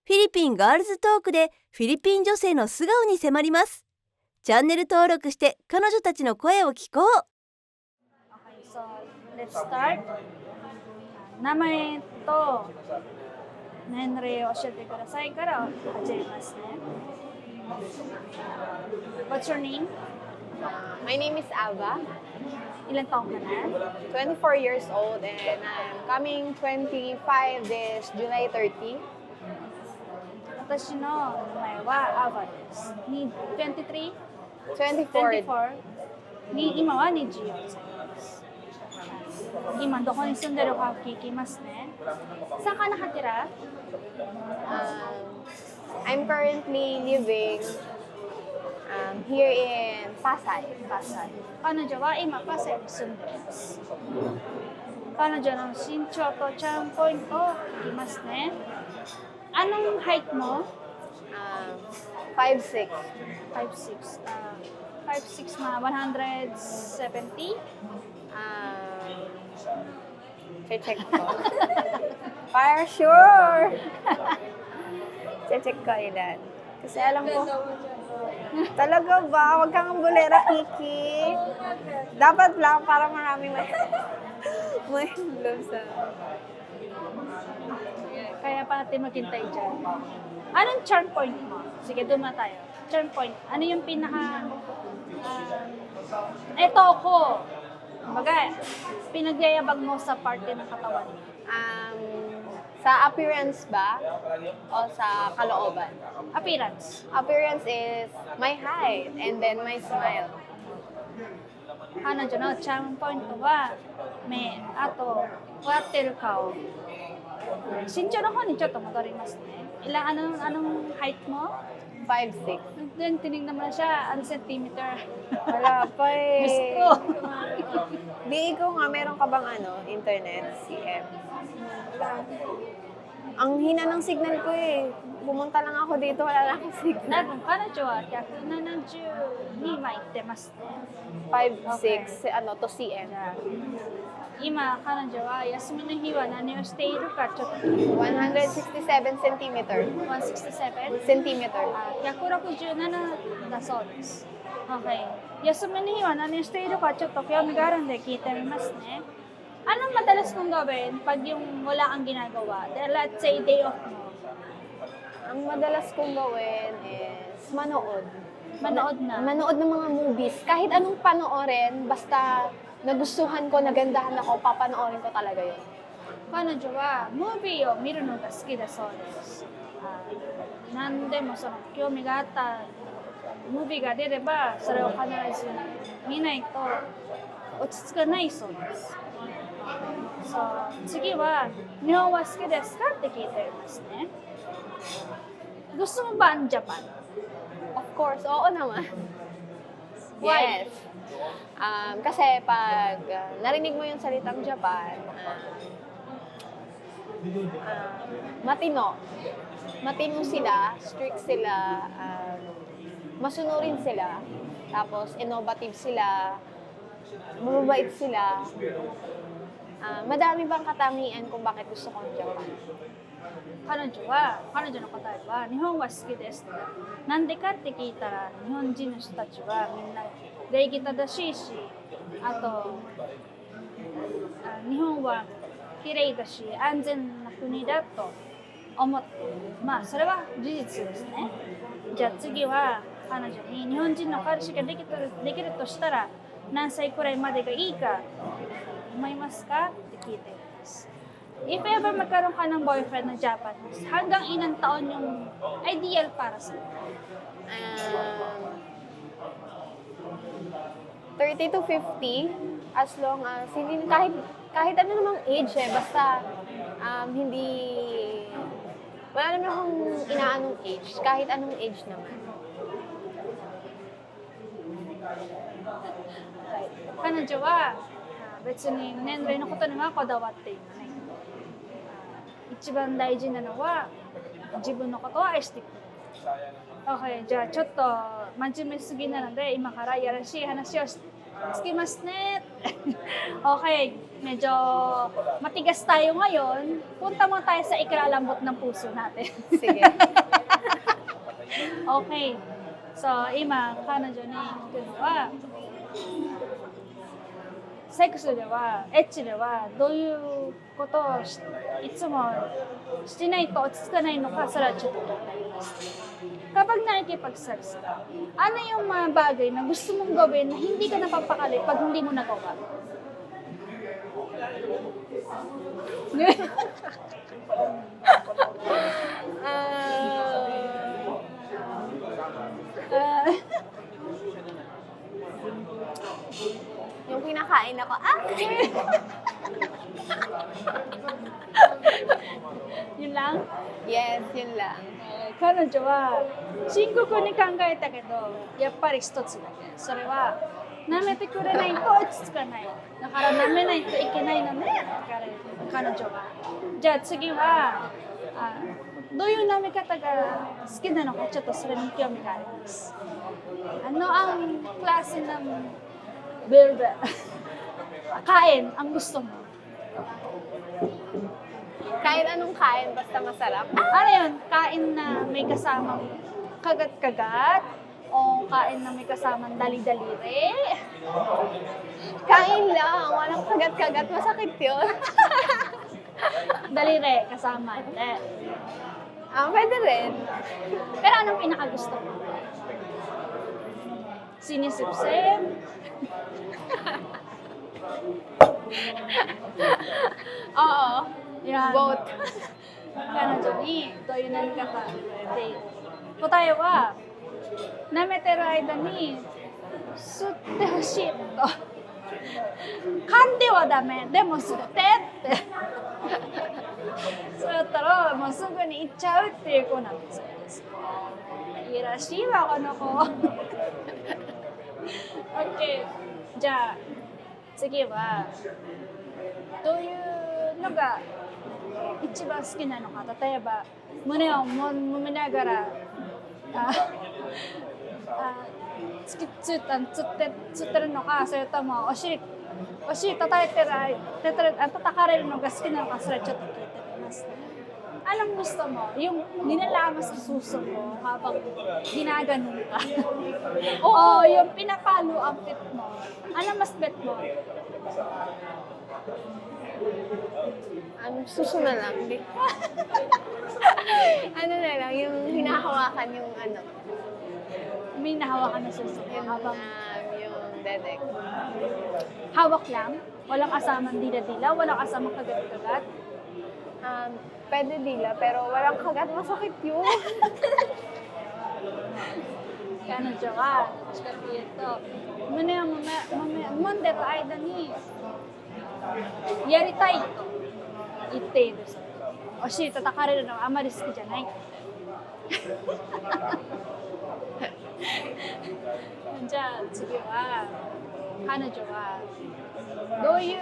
フィリピンガールズトークでフィリピン女性の素顔に迫ります。チャンネル登録して彼女たちの声を聞こう。Okay, so let's start. 名前と年齢を教えてくださいから始めますね。What's your name? My name is Ava, Ilan taong ka na? 24 years old, and I'm coming 25 this July 30. 私の名前は Ava です。23? 24. 今は24歳です。今どこに住んでるか聞きますね。Saan ka nakatira? I'm currently living here in Pasay. Pasay. 彼女は今パサイに住んでいます。彼女の身長とチャームポイントを聞きますね。Anong height mo? 5'6". 5'6". 5'6" mga 170? Check ko. Para sure! Check ko ilan. Kasi alam ko, talaga ba? Huwag kang bulera, Kiki. Dapat lang para maraming may love sa... Kaya pa natin maghintay dyan. Anong charm point mo? Sige, doon na tayo. Charm point. Ano yung pinaka... eto ako. Kumbaga, pinagyayabang mo sa parte ng katawan mo. Sa appearance ba? O sa kalooban? Appearance. Appearance is my height and then my smile. 彼女のチャームポイントは目、あと笑ってる顔。身長の方にちょっと戻りますね。anong height mo? 5'6". Then tinignan mo na siya, ano centimeter? Wala pa eh. Gusto. Di ikaw nga, meron ka bang internet, CM? Ang hina ng signal ko eh. Pumunta lang ako dito, wala lang akong signal. 彼女は170に今行ってますね。 5'6", to CM. 今、彼女は休みの日は何をしているかちょっと167 centimeter. 167? Centimeter. 167だそうです。Okay. 休みの日は何をしているかちょっと興味があるんで聞いてみますね。Anong madalas mong gawin pag yung wala kang ginagawa? Let's say day off mo. Ang madalas kong gawin is manood. Manood na? Manood ng mga movies. Kahit anong panoorin, basta nagustuhan ko, nagandahan ako, papanoorin ko talaga yun. 彼女はムービーを見るのが好きだそうです。何でもその興味があったムービーが出れば、それを必ず見ないと落ち着かないそうです。次は、日本は好きですかって聞いていますね。Gusto mo ba ang Japan? Of course, oo naman. Why? Yes. Kasi pag narinig mo yung salitang Japan, matino. Matino sila, strict sila, masunurin sila, tapos innovative sila, mababait sila. Madami bang katangian kung bakit gusto ko ang Japan? 彼女の答えは、日本は好きです。なんでかって聞いたら、日本人の人たちはみんな礼儀正しいし、あと、日本は綺麗だし、安全な国だと思って、まあ、それは事実ですね。じゃあ次は、彼女に日本人の彼氏ができるとしたら、何歳くらいまでがいいか思いますかって聞いています。If ever magkaroon ka ng boyfriend na Japanese, hanggang ilang taon yung ideal para sa'yo? 30 to 50, as long as, hindi, kahit ano namang age basta hindi, wala naman akong inaanong age, kahit anong age naman. 彼女は別に年齢のことにはこだわっていない。一番大事なのは自分のことを愛してくれる。Okay, じゃあちょっと真面目すぎなので今からやらしい話を Skimas net. Okay, medyo matigas tayo ngayon. Punta mo tayo sa ikalambot ng puso natin. Sige. Okay. So, ima, kanojo ni kikuno wa, セックスでは、エッチでは、どういうことをいつもしてないと落ち着かないのか、それはちょっと気になります。Kapag nakikipag-sex ka, ano yung mga bagay na gusto mong gawin na hindi ka napapakali pag hindi mo nagawa? Yung kinakain ako, Yun lang? Yes, yun lang. 彼女は深刻に考えたけど、やっぱり一つだけ。それは、舐めてくれないと落ち着かない。だから舐めないといけないのね、彼女は。じゃあ次は、どういう舐め方が好きなのか、ちょっとそれに興味があります。Ano ang klase ng burger? Kain, ang gusto mo? Kahit anong kain, basta masarap. Ano yun? Kain na may kasamang kagat-kagat? O kain na may kasamang dali-daliri? Kain lang, walang kagat-kagat. Masakit yun. Daliri, kasama. Hindi. Pwede rin. Pero anong pinakagusto mo? Sinisip-sip? Oo. Yan. Both. 彼女にどういう飲み方で答えは舐めてる間に吸ってほしいと噛んではダメでも吸ってってそうやったらもうすぐに行っちゃうっていう子なんですよいいらしいわこの子OK じゃあ次はどういうのが一番好きなのか例えば胸を揉みながらつってるのかそれともお尻叩かれるのが好きなのかそれちょっと聞いてみますねAnong gusto mo? Yung nilalama sa suso mo habang ginaganon ka? O yung pinapalo ang pit mo? Ano mas bet mo? Suso na lang. Ano na lang, yung hinahawakan yung ano. May nahawakan na suso mo Yung, habang yung dedek. hawak lang? Walang kasamang dila-dila? Walang kasamang kagat-kagat? Pwede dila, pero walang kagat. Masakit yun. 彼女はどっちかというと胸を揉んでる間にやりたいと言っているそうお尻叩かれるのはあまり好きじゃないじゃあ次は彼女はどういう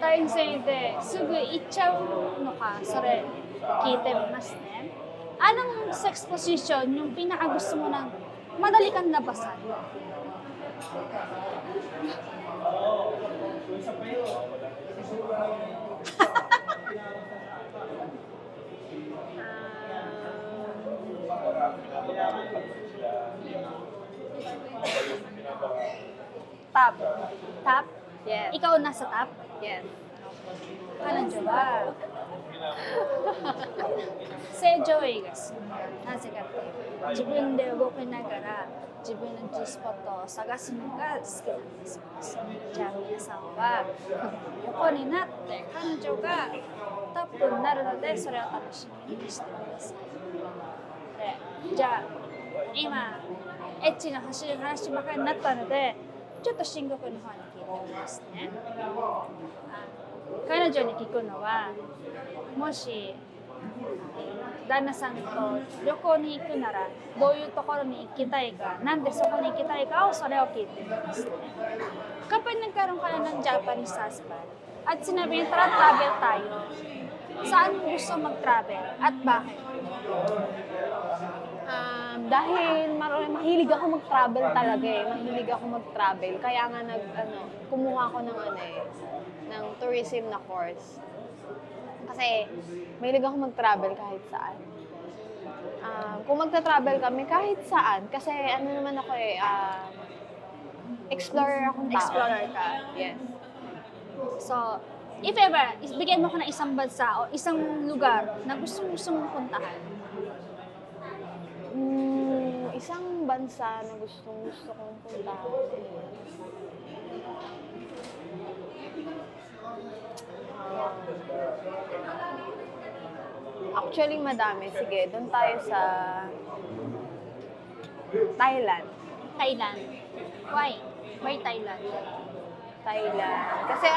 体勢ですぐ行っちゃうのかそれ聞いてみますねAnong sex position yung pinakagusto mo na madali kang labasan? Top. Top? Yes. Ikaw nasa top? Yes. 彼女は正常位が好きなぜかっていう自分で動きながら自分の G スポットを探すのが好きなんですじゃあ皆さんは横になって彼女がトップになるのでそれを楽しみにしてくださいでじゃあ今エッチな話ばかりになったのでちょっと深刻の方に聞いてみますね彼女に聞くのはもし旦那さんと旅行に行くならどういうところに行きたいかなんでそこに行きたいかをそれを聞いてみますね Kapag nagkaroon ka na ng Japanese husband at sinabi niya travel tayo saan mo gusto mag-travel at bakit? Dahil mahilig ako mag-travel talaga eh. Mahilig ako mag-travel. Kaya nga kumuha ako ng ng tourism na course. Kasi mahilig ako mag-travel kahit saan. Kung magta-travel kami kahit saan, kasi naman ako explorer akong tao. Explorer ka. Yes. So, if ever, bigyan mo ko ng isang bansa o isang lugar na gusto mong puntahan. Isang bansa na gusto kong puntahan. Actually, madami. Sige, doon tayo sa Thailand. Thailand. Why? Why Thailand? Thailand. Kasi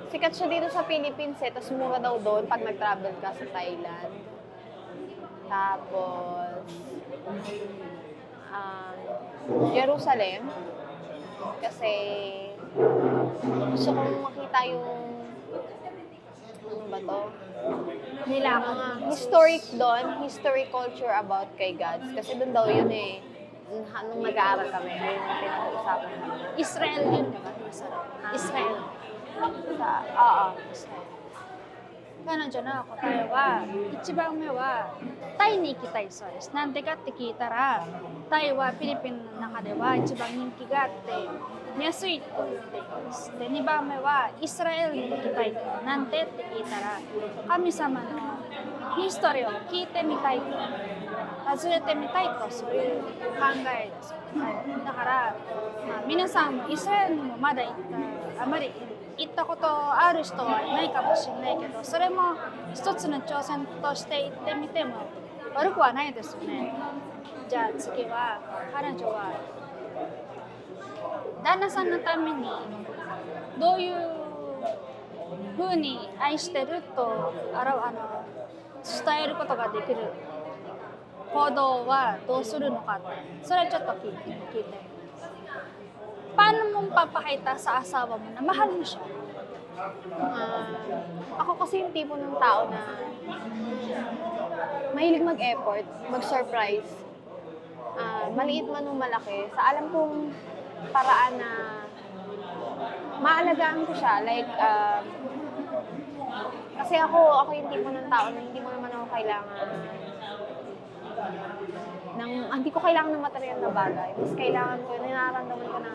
sikat siya dito sa Philippines eh, tapos mura daw doon pag nag-travel ka sa Thailand. Tapos, Jerusalem. Kasi, gusto kong makita yung, ano ba to? Mga historic doon, history culture about kay gods. Kasi doon daw yun eh. Nung nag-aaral kami, yun yung pinag-uusapan namin. Israel yun, diba? Israel. Israel. 彼女の答えは1番目はタイに行きたいそうです。なんでかって聞いたらタイはフィリピンの中では一番人気があって見やすいと言っています。で2番目はイスラエルに行きたいとなんでって聞いたら神様のヒストリーを聞いてみたいと訪ねてみたいとそういう考えです。だから、皆さんもイスラエルにもまだあまり行ったことある人はいないかもしれないけどそれも一つの挑戦として行ってみても悪くはないですよね。じゃあ次は彼女は旦那さんのためにどういうふうに愛してると伝えることができる行動はどうするのかってそれちょっと聞いてみます。Paano mong papakita sa asawa mo na mahal mo siya? Ako kasi yung tipo ng tao na mahilig mag-effort, mag-surprise. Maliit man o malaki, sa alam kong paraan na maalagaan ko siya. Like, kasi ako yung tipo ng tao na hindi mo naman ako kailangan hindi ko kailangan ng material na bagay. Mas kailangan ko, nararamdaman ko na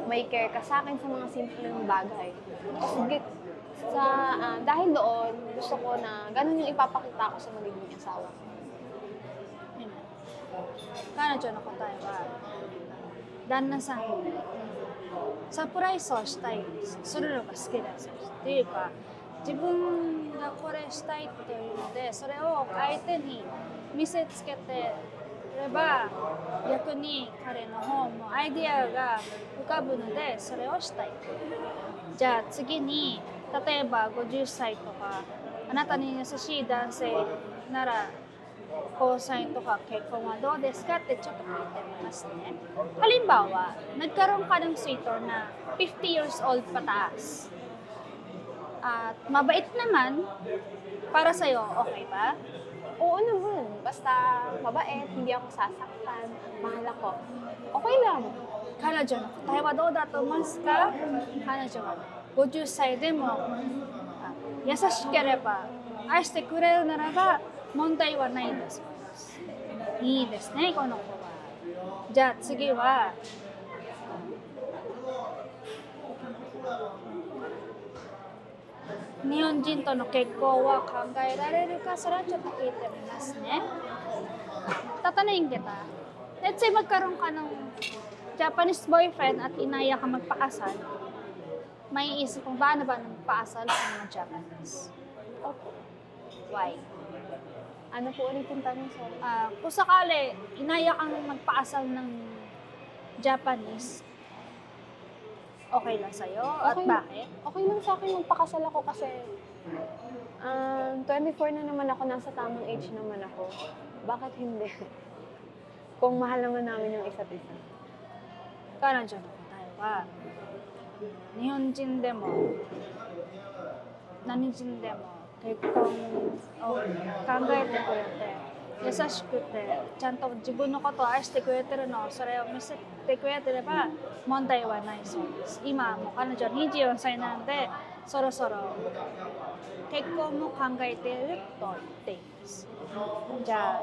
may care ka sa akin sa mga simpleng bagay. Dahil doon, gusto ko na ganun yung ipapakita ko sa magiging asawa. 彼女の答えは旦那さんにサプライズをしたいするのが好きだそうです。っていうか自分がこれしたいというのでそれを相手に見せつけてれば逆に彼の方もアイディアが浮かぶのでそれをしたい。じゃあ次に例えば50歳とかあなたに優しい男性なら交際とか結婚はどうですかってちょっと聞いてみますね。Halimbawa, nagkaroon ka ng suitor na 50 years old pataas. At mabait naman, para sa'yo, okay ba? Oo naman. Basta mabait, hindi ako sasaktan, mahal ako. Okay lang. 彼女の答えはどうだと思いますか？彼女は50歳でも優しければ愛してくれるならば問題はないんだそうです。いいですね、この子は。じゃあ次は日本人との結婚は考えられるかそれはちょっと聞いてみますね。Tatanungin kita. Let's say magkaroon ka ng Japanese boyfriend at inaya ka magpakasal. May isip kung paano ba magpakasal sa mga Japanese? Why? Ano po ulit yung tanong? Sorry. Kung sakali, inaya kang magpakasal ng Japanese, okay lang sa'yo? At Okay. bakit? Okay lang sa akin magpakasal ako kasi 24 na naman ako, nasa tamang age naman ako. Bakit hindi? Kung mahal naman namin yung isa't isa. 彼女の答えは日本人でも何人でも結婚を考えてくれて優しくてちゃんと自分のことを愛してくれてるのをそれを見せてくれてれば問題はないそうです。今もう彼女24歳なのでそろそろ結婚も考えていると言っています。じゃあ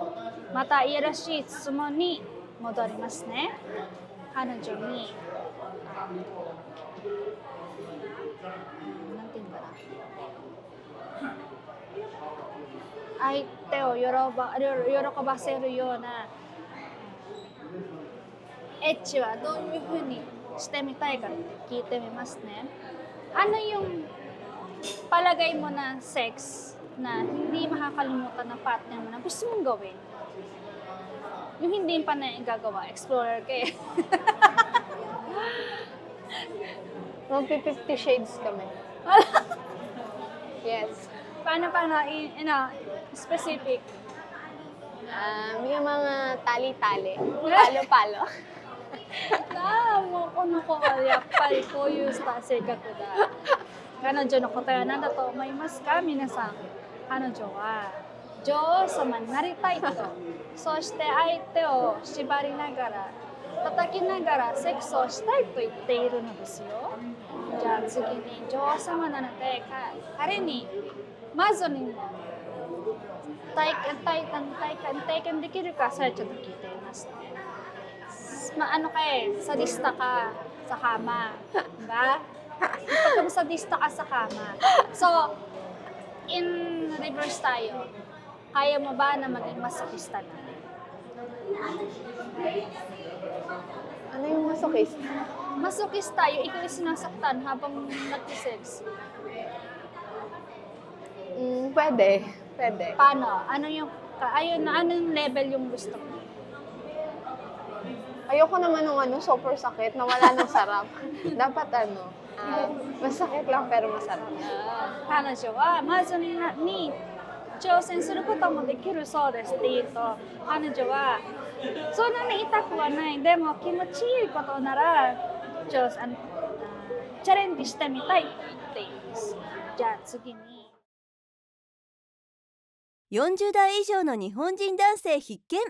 またいやらしい質問に戻りますね。彼女になんて言うんだろう、相手を喜ばせるようなエッチはどういうふうにしてみたいかって聞いてみますね。Ano yung palagay mo na sex na hindi makakalimutan ng partner mo na gusto mong gawin? Yung hindi pa na gagawa, explorer ka eh. Magpi-50 shades kami. Yes. Paano, specific? Yung mga tali-tali. Palo-palo. もうこの子はやっぱりこういう性格だ。彼女の答えは何だと思いますか皆さん。彼女は女王様になりたいと、そして相手を縛りながら叩きながらセックスをしたいと言っているのですよ。じゃあ次に女王様なので彼にまずに体験できるかそれちょっと聞いていますね。Ano ka eh, sadista ka sa kama, diba? Pagka sadista ka sa kama. So, in reverse tayo, kaya mo ba na maging masokista na? Ano yung masokist? Masokista, yung ikaw yung sinasaktan habang nag-sex. Pwede. Pwede. Paano? Ano yung level yung gusto mo? Ayoko naman ng super sakit na wala ng sarap. Dapat masakit lang pero masarap. 彼女はまずに挑戦することもできるそうですって言うと、彼女はそんなに痛くはない、でも気持ちいいことならチャレンジしてみたいと言っています。じゃあ次に40代以上の日本人男性必見。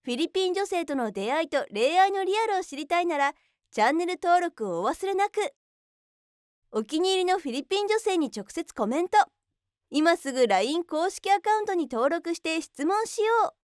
フィリピン女性との出会いと恋愛のリアルを知りたいならチャンネル登録をお忘れなく。お気に入りのフィリピン女性に直接コメント。今すぐ LINE 公式アカウントに登録して質問しよう。